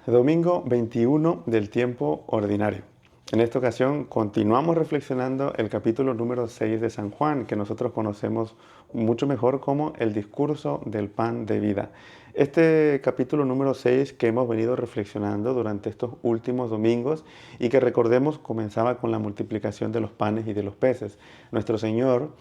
Domingo 21 del tiempo ordinario. En esta ocasión continuamos reflexionando el capítulo número 6 de San Juan, que nosotros conocemos mucho mejor como el discurso del pan de vida. Este capítulo número 6 que hemos venido reflexionando durante estos últimos domingos y que recordemos comenzaba con la multiplicación de los panes y de los peces. Nuestro Señor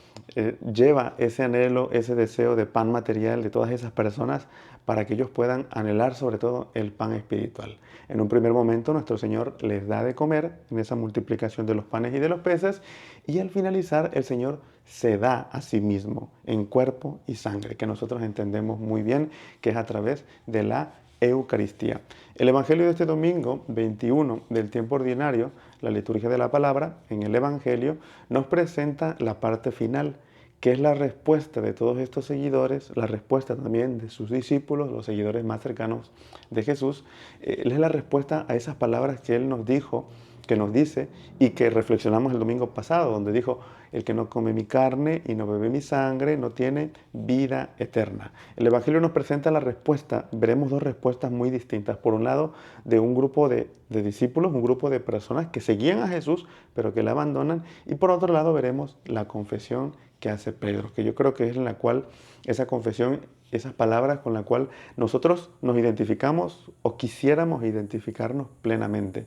lleva ese anhelo, ese deseo de pan material de todas esas personas para que ellos puedan anhelar sobre todo el pan espiritual. En un primer momento nuestro Señor les da de comer en esa multiplicación de los panes y de los peces y al finalizar el Señor se da a sí mismo en cuerpo y sangre, que nosotros entendemos muy bien que es a través de la Eucaristía. El Evangelio de este domingo 21 del tiempo ordinario, la liturgia de la palabra, en el Evangelio nos presenta la parte final, que es la respuesta de todos estos seguidores, la respuesta también de sus discípulos, los seguidores más cercanos de Jesús, es la respuesta a esas palabras que Él nos dijo, que nos dice y que reflexionamos el domingo pasado, donde dijo, el que no come mi carne y no bebe mi sangre no tiene vida eterna. El Evangelio nos presenta la respuesta, veremos dos respuestas muy distintas. Por un lado, de un grupo de discípulos, un grupo de personas que seguían a Jesús, pero que le abandonan. Y por otro lado, veremos la confesión que hace Pedro, que yo creo que es en la cual esa confesión, esas palabras con la cual nosotros nos identificamos o quisiéramos identificarnos plenamente.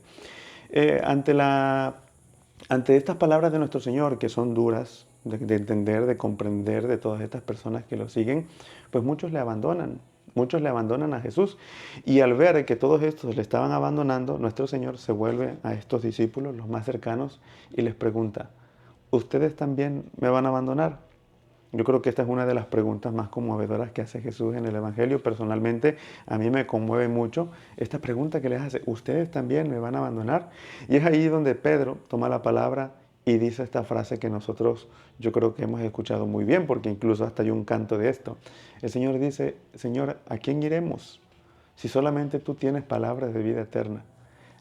Eh, ante, la, ante estas palabras de nuestro Señor, que son duras de entender, de comprender de todas estas personas que lo siguen, pues muchos le abandonan. Muchos le abandonan a Jesús y al ver que todos estos le estaban abandonando, nuestro Señor se vuelve a estos discípulos, los más cercanos, y les pregunta, ¿ustedes también me van a abandonar? Yo creo que esta es una de las preguntas más conmovedoras que hace Jesús en el Evangelio. Personalmente, a mí me conmueve mucho esta pregunta que les hace, ¿ustedes también me van a abandonar? Y es ahí donde Pedro toma la palabra y dice esta frase que nosotros yo creo que hemos escuchado muy bien, porque incluso hasta hay un canto de esto. El Señor dice, Señor, ¿a quién iremos si solamente tú tienes palabras de vida eterna?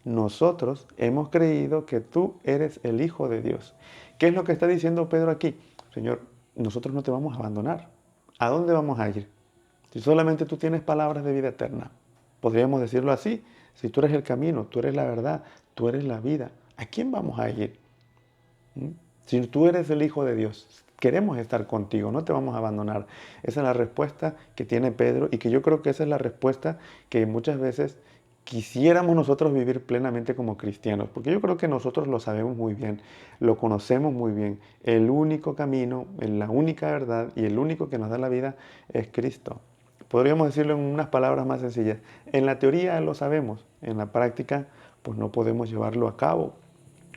Nosotros hemos creído que tú eres el Hijo de Dios. ¿Qué es lo que está diciendo Pedro aquí? Señor, nosotros no te vamos a abandonar. ¿A dónde vamos a ir? Si solamente tú tienes palabras de vida eterna. Podríamos decirlo así. Si tú eres el camino, tú eres la verdad, tú eres la vida, ¿a quién vamos a ir? ¿Mm? Si tú eres el Hijo de Dios, queremos estar contigo, no te vamos a abandonar. Esa es la respuesta que tiene Pedro y que yo creo que esa es la respuesta que muchas veces quisiéramos nosotros vivir plenamente como cristianos, porque yo creo que nosotros lo sabemos muy bien, lo conocemos muy bien. El único camino, la única verdad y el único que nos da la vida es Cristo. Podríamos decirlo en unas palabras más sencillas. En la teoría lo sabemos, en la práctica pues no podemos llevarlo a cabo.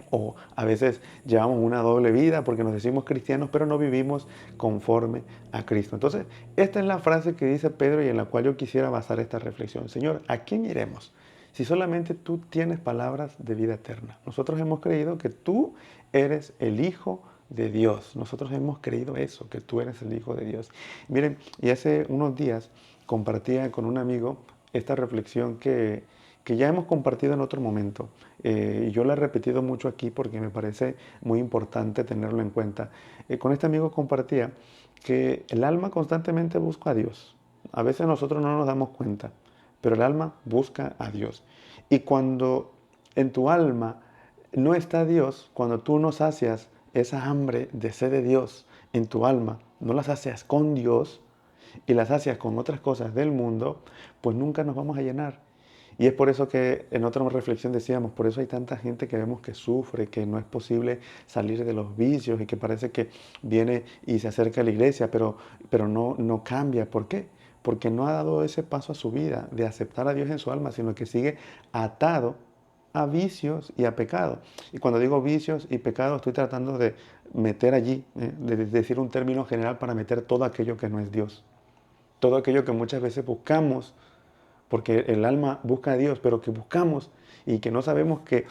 O a veces llevamos una doble vida porque nos decimos cristianos, pero no vivimos conforme a Cristo. Entonces, esta es la frase que dice Pedro y en la cual yo quisiera basar esta reflexión. Señor, ¿a quién iremos? Si solamente tú tienes palabras de vida eterna. Nosotros hemos creído que tú eres el Hijo de Dios. Nosotros hemos creído eso, que tú eres el Hijo de Dios. Miren, y hace unos días compartía con un amigo esta reflexión que ya hemos compartido en otro momento. Y yo la he repetido mucho aquí porque me parece muy importante tenerlo en cuenta. Con este amigo compartía que el alma constantemente busca a Dios. A veces nosotros no nos damos cuenta, pero el alma busca a Dios. Y cuando en tu alma no está Dios, cuando tú no sacias esa hambre de sed de Dios en tu alma, no la sacias con Dios y la sacias con otras cosas del mundo, pues nunca nos vamos a llenar. Y es por eso que en otra reflexión decíamos, por eso hay tanta gente que vemos que sufre, que no es posible salir de los vicios y que parece que viene y se acerca a la iglesia, pero no cambia. ¿Por qué? Porque no ha dado ese paso a su vida de aceptar a Dios en su alma, sino que sigue atado a vicios y a pecado. Y cuando digo vicios y pecado, estoy tratando de meter allí, de decir un término general para meter todo aquello que no es Dios. Todo aquello que muchas veces buscamos porque el alma busca a Dios, pero que buscamos y que no sabemos que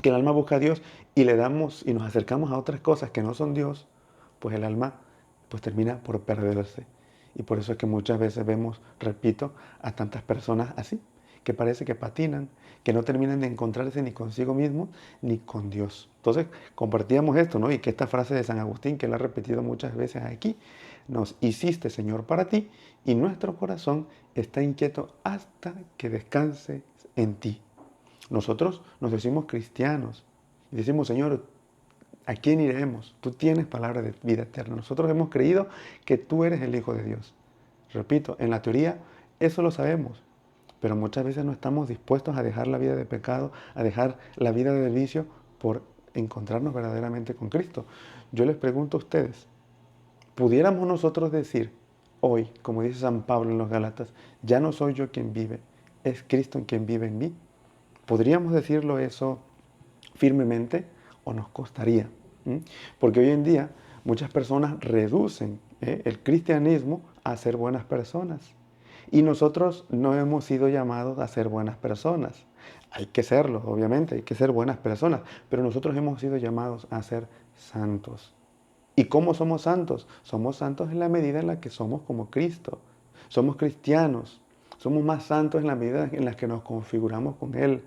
el alma busca a Dios y le damos y nos acercamos a otras cosas que no son Dios, pues el alma pues termina por perderse. Y por eso es que muchas veces vemos, repito, a tantas personas así, que parece que patinan, que no terminan de encontrarse ni consigo mismos ni con Dios. Entonces compartíamos esto, ¿no? Y que esta frase de San Agustín, que la he repetido muchas veces aquí, nos hiciste, Señor, para ti, y nuestro corazón está inquieto hasta que descanse en ti. Nosotros nos decimos cristianos y decimos, Señor, ¿a quién iremos? Tú tienes palabra de vida eterna. Nosotros hemos creído que tú eres el Hijo de Dios. Repito, en la teoría eso lo sabemos, pero muchas veces no estamos dispuestos a dejar la vida de pecado, a dejar la vida de vicio por encontrarnos verdaderamente con Cristo. Yo les pregunto a ustedes, ¿pudiéramos nosotros decir hoy, como dice San Pablo en los Gálatas, ya no soy yo quien vive, es Cristo en quien vive en mí? ¿Podríamos decirlo eso firmemente o nos costaría? Porque hoy en día muchas personas reducen el cristianismo a ser buenas personas. Y nosotros no hemos sido llamados a ser buenas personas. Hay que serlo, obviamente, hay que ser buenas personas, pero nosotros hemos sido llamados a ser santos. ¿Y cómo somos santos? Somos santos en la medida en la que somos como Cristo. Somos cristianos. Somos más santos en la medida en la que nos configuramos con Él,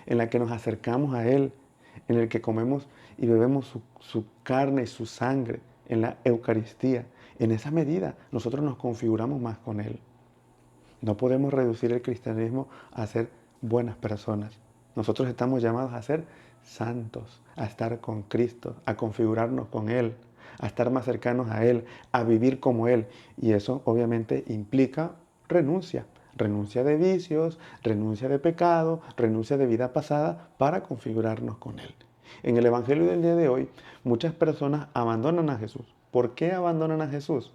en la que nos acercamos a Él, en el que comemos y bebemos su carne y su sangre en la Eucaristía. En esa medida nosotros nos configuramos más con Él. No podemos reducir el cristianismo a ser buenas personas. Nosotros estamos llamados a ser santos, a estar con Cristo, a configurarnos con Él, a estar más cercanos a Él, a vivir como Él. Y eso obviamente implica renuncia. Renuncia de vicios, renuncia de pecado, renuncia de vida pasada para configurarnos con Él. En el Evangelio del día de hoy, muchas personas abandonan a Jesús. ¿Por qué abandonan a Jesús?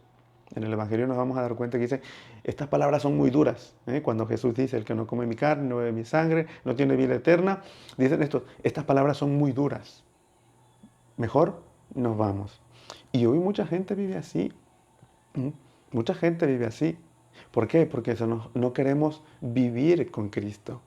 En el Evangelio nos vamos a dar cuenta que dice, estas palabras son muy duras. Cuando Jesús dice, el que no come mi carne, no bebe mi sangre, no tiene vida eterna, dicen esto, estas palabras son muy duras. Mejor nos vamos. Y hoy mucha gente vive así. Mucha gente vive así. ¿Por qué? Porque no queremos vivir con Cristo.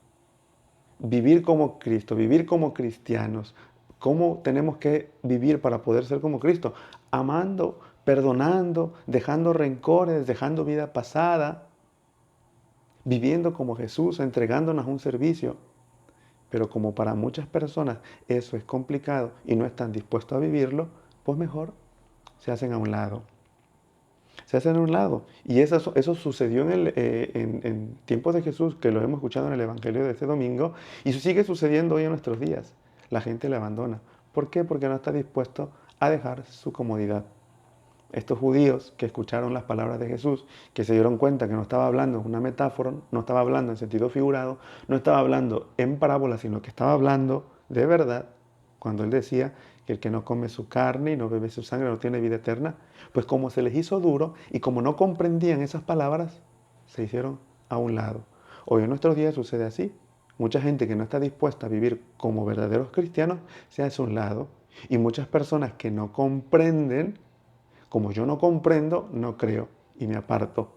Vivir como Cristo, vivir como cristianos. ¿Cómo tenemos que vivir para poder ser como Cristo? Amando, perdonando, dejando rencores, dejando vida pasada, viviendo como Jesús, entregándonos a un servicio. Pero como para muchas personas eso es complicado y no están dispuestos a vivirlo, pues mejor se hacen a un lado. Se hacen a un lado. Y eso sucedió en tiempos de Jesús, que lo hemos escuchado en el Evangelio de este domingo, y eso sigue sucediendo hoy en nuestros días. La gente le abandona. ¿Por qué? Porque no está dispuesto a dejar su comodidad. Estos judíos que escucharon las palabras de Jesús, que se dieron cuenta que no estaba hablando en una metáfora, no estaba hablando en sentido figurado, no estaba hablando en parábola, sino que estaba hablando de verdad, cuando él decía que el que no come su carne y no bebe su sangre no tiene vida eterna, pues como se les hizo duro y como no comprendían esas palabras, se hicieron a un lado. Hoy en nuestros días sucede así. Mucha gente que no está dispuesta a vivir como verdaderos cristianos se hace a un lado. Y muchas personas que no comprenden, como yo no comprendo, no creo y me aparto.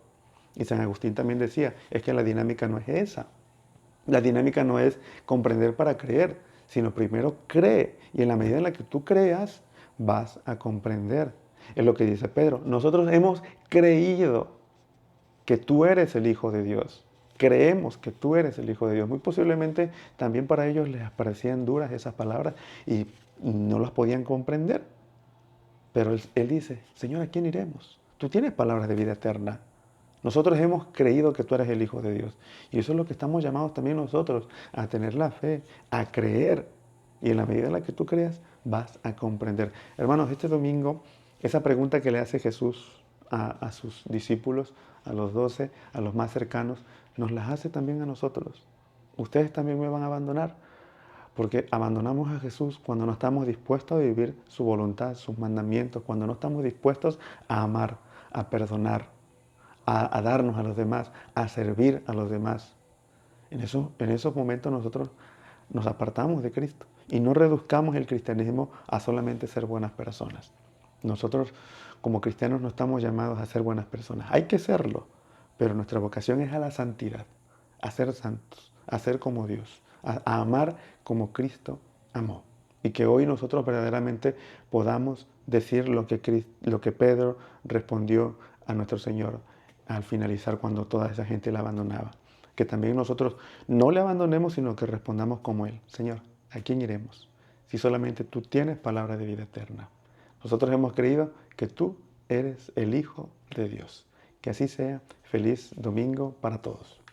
Y San Agustín también decía, es que la dinámica no es esa. La dinámica no es comprender para creer, sino primero cree. Y en la medida en la que tú creas, vas a comprender. Es lo que dice Pedro. Nosotros hemos creído que tú eres el Hijo de Dios. Creemos que tú eres el Hijo de Dios. Muy posiblemente también para ellos les parecían duras esas palabras y no las podían comprender. Pero él dice, Señor, ¿a quién iremos? Tú tienes palabras de vida eterna. Nosotros hemos creído que tú eres el Hijo de Dios. Y eso es lo que estamos llamados también nosotros, a tener la fe, a creer. Y en la medida en la que tú creas, vas a comprender. Hermanos, este domingo, esa pregunta que le hace Jesús a sus discípulos, a los 12, a los más cercanos, nos las hace también a nosotros. ¿Ustedes también me van a abandonar? Porque abandonamos a Jesús cuando no estamos dispuestos a vivir su voluntad, sus mandamientos, cuando no estamos dispuestos a amar, a perdonar, a darnos a los demás, a servir a los demás. En esos momentos nosotros nos apartamos de Cristo y no reduzcamos el cristianismo a solamente ser buenas personas. Nosotros como cristianos no estamos llamados a ser buenas personas. Hay que serlo, pero nuestra vocación es a la santidad, a ser santos, a ser como Dios, a amar como Cristo amó. Y que hoy nosotros verdaderamente podamos decir lo que Pedro respondió a nuestro Señor al finalizar cuando toda esa gente la abandonaba. Que también nosotros no le abandonemos, sino que respondamos como Él. Señor, ¿a quién iremos? Si solamente tú tienes palabra de vida eterna. Nosotros hemos creído que tú eres el Hijo de Dios. Que así sea. Feliz domingo para todos.